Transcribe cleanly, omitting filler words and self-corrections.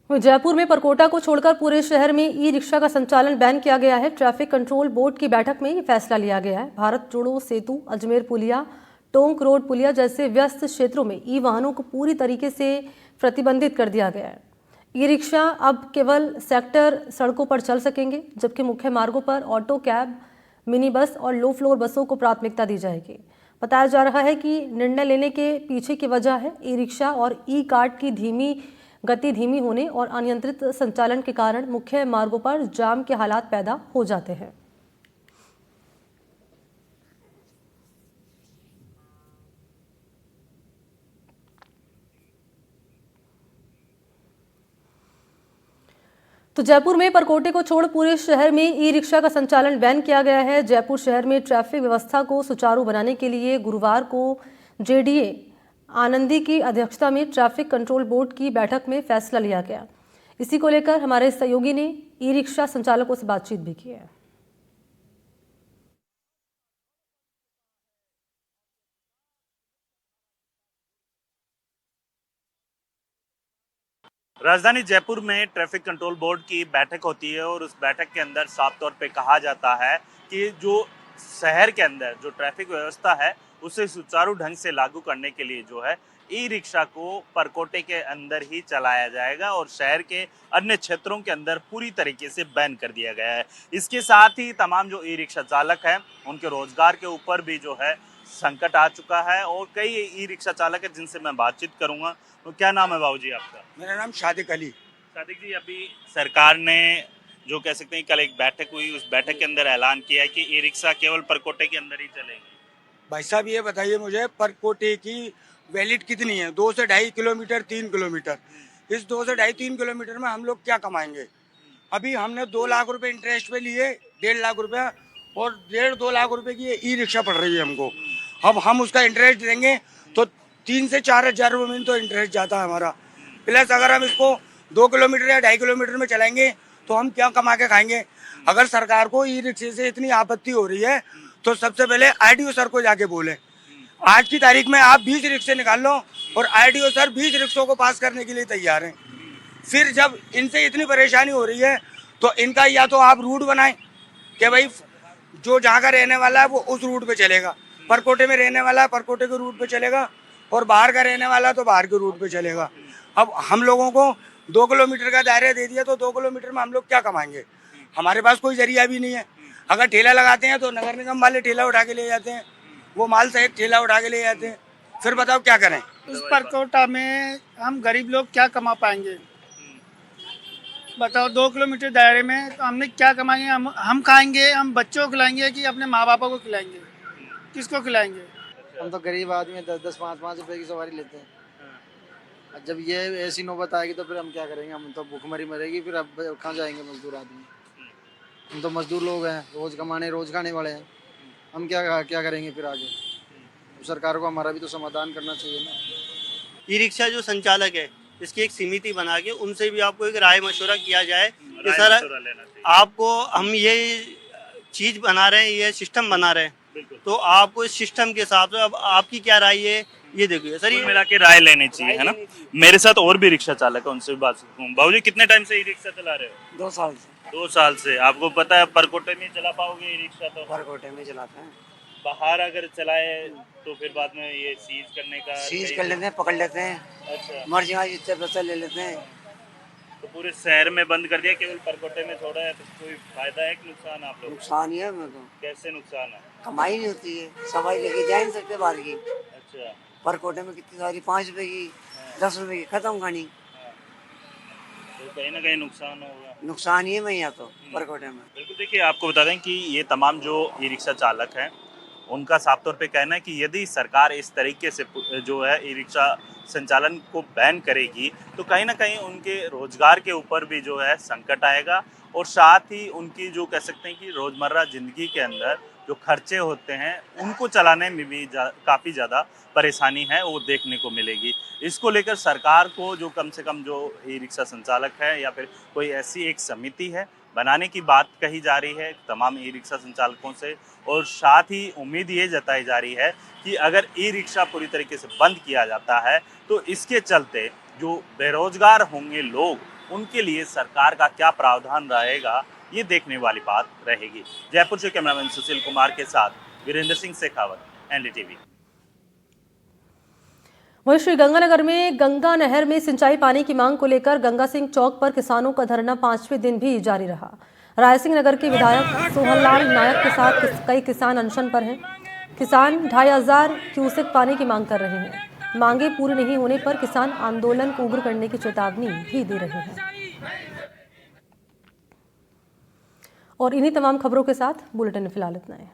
जयपुर में परकोटा को छोड़कर पूरे शहर में ई रिक्शा का संचालन बैन किया गया है। ट्रैफिक कंट्रोल बोर्ड की बैठक में ये फैसला लिया गया है। भारत जोड़ो सेतु, अजमेर पुलिया, टोंक रोड पुलिया जैसे व्यस्त क्षेत्रों में ई वाहनों को पूरी तरीके से प्रतिबंधित कर दिया गया है। ई रिक्शा अब केवल सेक्टर सड़कों पर चल सकेंगे, जबकि मुख्य मार्गों पर ऑटो, कैब, मिनी बस और लो फ्लोर बसों को प्राथमिकता दी जाएगी। बताया जा रहा है कि निर्णय लेने के पीछे की वजह है ई रिक्शा और ई कार्ट की गति धीमी होने और अनियंत्रित संचालन के कारण मुख्य मार्गों पर जाम के हालात पैदा हो जाते हैं। तो जयपुर में परकोटे को छोड़ पूरे शहर में ई रिक्शा का संचालन बैन किया गया है। जयपुर शहर में ट्रैफिक व्यवस्था को सुचारू बनाने के लिए गुरुवार को जेडीए आनंदी की अध्यक्षता में ट्रैफिक कंट्रोल बोर्ड की बैठक में फैसला लिया गया। इसी को लेकर हमारे सहयोगी ने ई रिक्शा संचालकों से बातचीत भी की है। राजधानी जयपुर में ट्रैफिक कंट्रोल बोर्ड की बैठक होती है और उस बैठक के अंदर साफ तौर पे कहा जाता है कि जो शहर के अंदर जो ट्रैफिक व्यवस्था है उसे सुचारू ढंग से लागू करने के लिए जो है ई रिक्शा को परकोटे के अंदर ही चलाया जाएगा और शहर के अन्य क्षेत्रों के अंदर पूरी तरीके से बैन कर दिया गया है। इसके साथ ही तमाम जो ई रिक्शा चालक हैं उनके रोजगार के ऊपर भी जो है संकट आ चुका है और कई ई रिक्शा चालक है जिनसे मैं बातचीत करूंगा। तो क्या नाम है बाबूजी आपका? मेरा नाम शादिक अली। सादिक जी, अभी सरकार ने जो कह सकते हैं कल एक बैठक हुई, उस बैठक के अंदर ऐलान किया है कि ई रिक्शा केवल परकोटे के अंदर ही चलेंगे। भाई साहब ये बताइए मुझे, परकोटे की वैलिड कितनी है? 2 से 2.5 किलोमीटर, 3 किलोमीटर। इस 2 से 2.5-3 किलोमीटर में हम लोग क्या कमाएंगे? अभी हमने 2 लाख रुपए इंटरेस्ट पे लिए, 1.5 लाख रुपया, और 1.5-2 लाख रुपए की ई रिक्शा पड़ रही है हमको। अब हम उसका इंटरेस्ट देंगे तो 3 से 4 हजार रुपये में तो इंटरेस्ट जाता है हमारा। प्लस अगर हम इसको 2 किलोमीटर या 2.5 किलोमीटर में चलाएंगे तो हम क्या कमा के खाएंगे? अगर सरकार को ई रिक्शे से इतनी आपत्ति हो रही है तो सबसे पहले आरटीओ सर को जाके बोले। आज की तारीख में आप 20 रिक्शे निकाल लो और आरटीओ सर 20 रिक्शों को पास करने के लिए तैयार हैं। फिर जब इनसे इतनी परेशानी हो रही है तो इनका या तो आप रूट बनाएं कि भाई जो जहाँ का रहने वाला है वो उस रूट पे चलेगा, परकोटे में रहने वाला है परकोटे के रूट पे चलेगा, और बाहर का रहने वाला तो बाहर के रूट पे चलेगा। अब हम लोगों को 2 किलोमीटर का दायरा दे दिया तो 2 किलोमीटर में हम लोग क्या कमाएंगे? हमारे पास कोई जरिया भी नहीं है। अगर ठेला लगाते हैं तो नगर निगम वाले ठेला उठा के ले जाते हैं, वो माल सहित ठेला उठा के ले जाते हैं। फिर बताओ क्या करें? उस परकोटा में हम गरीब लोग क्या कमा पाएंगे? बताओ, 2 किलोमीटर दायरे में तो हमने क्या कमाएंगे? हम खाएंगे, हम बच्चों को खिलाएंगे कि अपने माँ बापों को खिलाएंगे? किसको खिलाएंगे? हम तो गरीब आदमी है, 10-10, 5-5 रुपए की सवारी लेते हैं। और जब ये ऐसी नौबत आएगी तो फिर हम क्या करेंगे? हम तो भूखमरी मरेगी, फिर अब कहाँ जाएंगे मजदूर आदमी? हम तो मजदूर लोग हैं, रोज कमाने रोज खाने वाले हैं। हम क्या करेंगे फिर आगे? सरकार को हमारा भी तो समाधान करना चाहिए ना। ई रिक्शा जो संचालक है इसकी एक समिति बना के उनसे भी आपको एक राय मशवरा किया जाए कि सर आपको हम ये चीज बना रहे हैं, ये सिस्टम बना रहे हैं, तो आपको इस सिस्टम के हिसाब से अब आपकी क्या राय है ये देखिए सर। ये मिला के राय लेनी चाहिए, है ना। मेरे साथ और भी रिक्शा चालक है, उनसे भी बात करता हूँ। बाबूजी, कितने टाइम से ई रिक्शा चला रहे हो? 2 साल से। 2 साल से। आपको पता है परकोटे में चला पाओगे ई रिक्शा? तो परकोटे में चलाते हैं। बाहर अगर चलाए तो फिर बाद में ये सीज करने का सीज कर लेते हैं, पकड़ लेते हैं। अच्छा, मर्जी आज इतने पैसे ले लेते हैं। तो पूरे शहर में बंद कर दिया, केवल परकोटे में छोड़ा है, तो कोई फायदा है कि नुकसान आप लोग? नुकसान ही है हमें तो। कैसे नुकसान है? कमाई नहीं होती है, सवारी लेके जा नहीं सकते बाहर की। अच्छा, परकोटे में कितनी सारी 5 रुपए की, 10 रुपए की, खत्म कहानी। तो कहीं ना कहीं नुकसान होगा। नुकसान ही है मैं यहाँ तो परकोटे में। बिल्कुल। देखिए, आपको बता दें कि ये तमाम जो ई रिक्शा चालक हैं उनका साफ तौर पे कहना है कि यदि सरकार इस तरीके से जो है ई रिक्शा संचालन को बैन करेगी तो कहीं ना कहीं उनके रोजगार के ऊपर भी जो है संकट आएगा और साथ ही उनकी जो कह सकते हैं कि रोजमर्रा जिंदगी के अंदर जो खर्चे होते हैं उनको चलाने में भी काफ़ी ज़्यादा परेशानी है वो देखने को मिलेगी। इसको लेकर सरकार को जो कम से कम जो ई रिक्शा संचालक है या फिर कोई ऐसी एक समिति है बनाने की बात कही जा रही है तमाम ई रिक्शा संचालकों से, और साथ ही उम्मीद ये जताई जा रही है कि अगर ई रिक्शा पूरी तरीके से बंद किया जाता है तो इसके चलते जो बेरोजगार होंगे लोग उनके लिए सरकार का क्या प्रावधान रहेगा, ये देखने वाली बात रहेगी। जयपुर से कैमरामैन सुशील कुमार के साथ वीरेंद्र सिंह शेखावत, एनडीटीवी। वहीं श्रीगंगानगर में गंगा नहर में सिंचाई पानी की मांग को लेकर गंगा सिंह चौक पर किसानों का धरना 5वें दिन भी जारी रहा। रायसिंह नगर के विधायक सोहनलाल नायक के साथ कई किसान अनशन पर हैं। किसान 2500 क्यूसेक पानी की मांग कर रहे हैं। मांगे पूरी नहीं होने पर किसान आंदोलन को उग्र करने की चेतावनी भी दे रहे हैं। और इन्हीं तमाम खबरों के साथ बुलेटिन में फिलहाल इतना है।